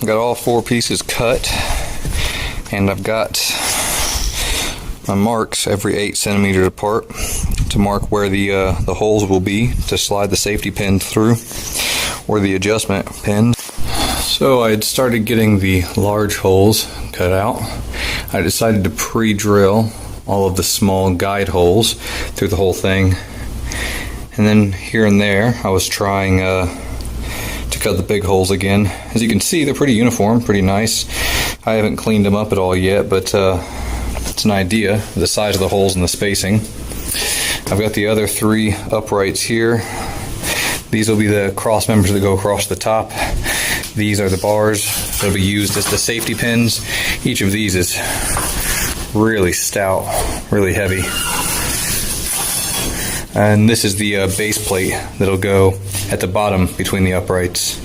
I got all 4 pieces cut, and I've got my marks every 8 centimeters apart to mark where the holes will be to slide the safety pin through, or the adjustment pins. So I had started getting the large holes cut out. I decided to pre-drill all of the small guide holes through the whole thing, and then here and there I was trying to cut the big holes again. As you can see, they're pretty uniform, pretty nice. I haven't cleaned them up at all yet, but it's an idea, the size of the holes and the spacing. I've got the other 3 uprights here. These will be the cross members that go across the top. These are the bars that will be used as the safety pins. Each of these is really stout, really heavy. And this is the base plate that'll go at the bottom between the uprights,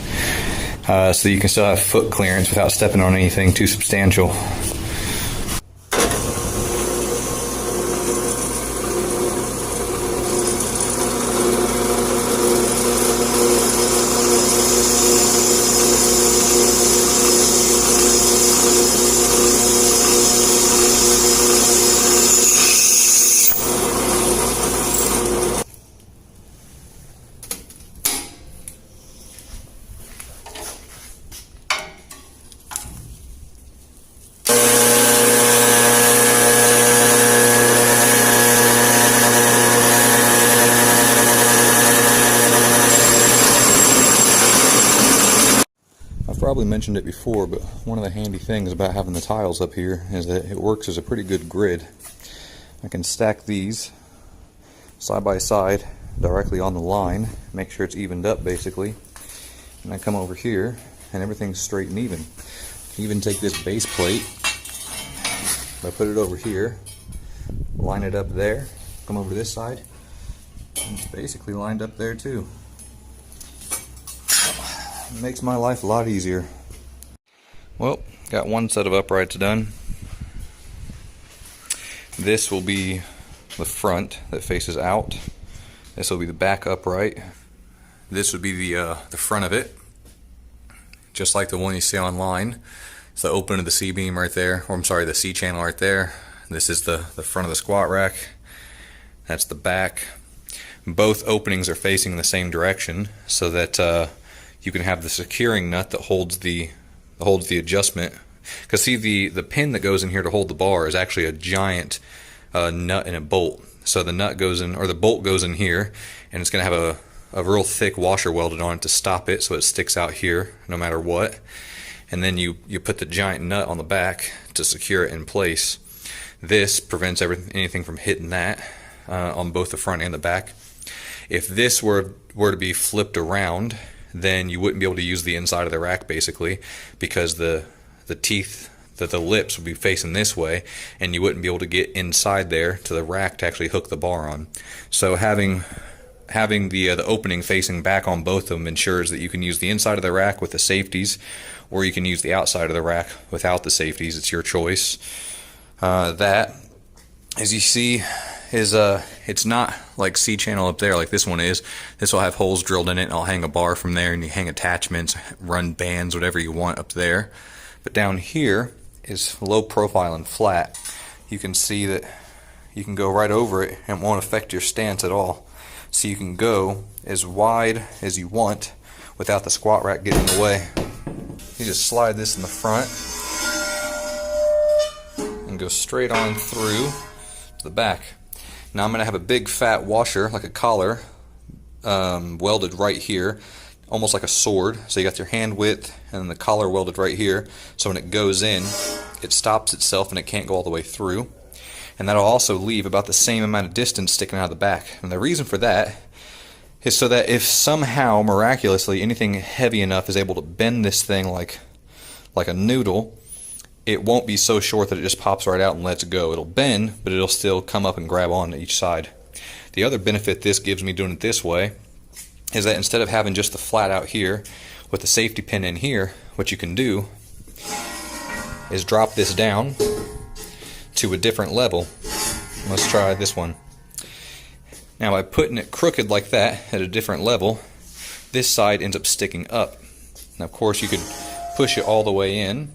so you can still have foot clearance without stepping on anything too substantial. Probably mentioned it before, but one of the handy things about having the tiles up here is that it works as a pretty good grid. I can stack these side by side directly on the line, make sure it's evened up basically, and I come over here and everything's straight and even. I can even take this base plate, I put it over here, line it up there, come over to this side, and it's basically lined up there too. It makes my life a lot easier. Well, got one set of uprights done. This will be the front that faces out. This will be the back upright. This would be the front of it, just like the one you see online. It's the opening of the C-beam right there, or I'm sorry, the C-channel right there. This is the front of the squat rack. That's the back. Both openings are facing in the same direction, so that you can have the securing nut that holds the adjustment. Because see, the pin that goes in here to hold the bar is actually a giant nut and a bolt. So the nut goes in, or the bolt goes in here, and it's going to have a real thick washer welded on it to stop it, so it sticks out here no matter what. And then you put the giant nut on the back to secure it in place. This prevents anything from hitting that on both the front and the back. If this were to be flipped around, then you wouldn't be able to use the inside of the rack basically, because the teeth, the lips would be facing this way, and you wouldn't be able to get inside there to the rack to actually hook the bar on. So having the opening facing back on both of them ensures that you can use the inside of the rack with the safeties, or you can use the outside of the rack without the safeties. It's your choice. That, as you see, is it's not like C-channel up there like this one is. This will have holes drilled in it, and I'll hang a bar from there, and you hang attachments, run bands, whatever you want up there. But down here is low profile and flat. You can see that you can go right over it and it won't affect your stance at all. So you can go as wide as you want without the squat rack getting in the way. You just slide this in the front and go straight on through to the back. Now I'm going to have a big fat washer, like a collar, welded right here, almost like a sword. So you got your hand width and the collar welded right here, so when it goes in, it stops itself and it can't go all the way through. And that'll also leave about the same amount of distance sticking out of the back. And the reason for that is so that if somehow, miraculously, anything heavy enough is able to bend this thing like a noodle, it won't be so short that it just pops right out and lets go. It'll bend, but it'll still come up and grab on to each side. The other benefit this gives me doing it this way is that instead of having just the flat out here with the safety pin in here, what you can do is drop this down to a different level. Let's try this one. Now by putting it crooked like that at a different level, this side ends up sticking up. Now of course you could push it all the way in.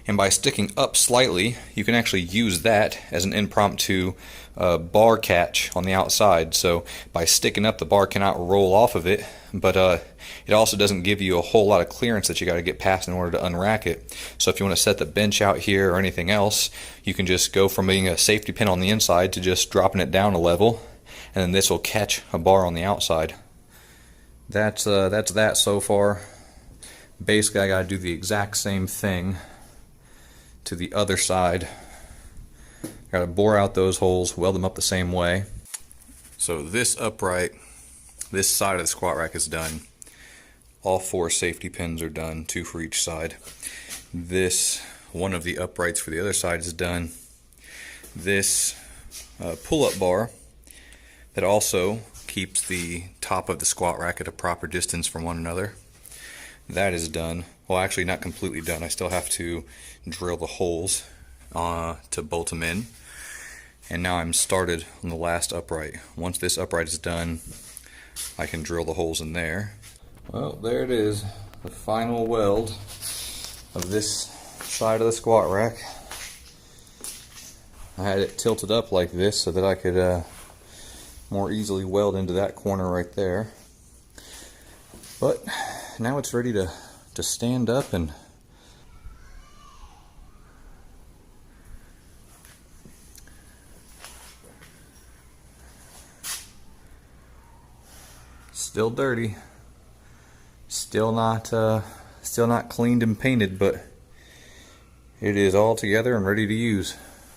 And by sticking up slightly, you can actually use that as an impromptu bar catch on the outside. So by sticking up, the bar cannot roll off of it, but it also doesn't give you a whole lot of clearance that you got to get past in order to unrack it. So if you want to set the bench out here or anything else, you can just go from being a safety pin on the inside to just dropping it down a level, and then this will catch a bar on the outside. That's that so far. Basically, I got to do the exact same thing to the other side. Got to bore out those holes, weld them up the same way. So this upright, this side of the squat rack is done. All 4 safety pins are done, 2 for each side. This, one of the uprights for the other side is done. This pull-up bar that also keeps the top of the squat rack at a proper distance from one another, that is done. Well, actually not completely done. I still have to drill the holes to bolt them in. And now I'm started on the last upright. Once this upright is done, I can drill the holes in there. Well, there it is, the final weld of this side of the squat rack. I had it tilted up like this so that I could more easily weld into that corner right there. But now it's ready to stand up and still dirty, still not cleaned and painted, but it is all together and ready to use.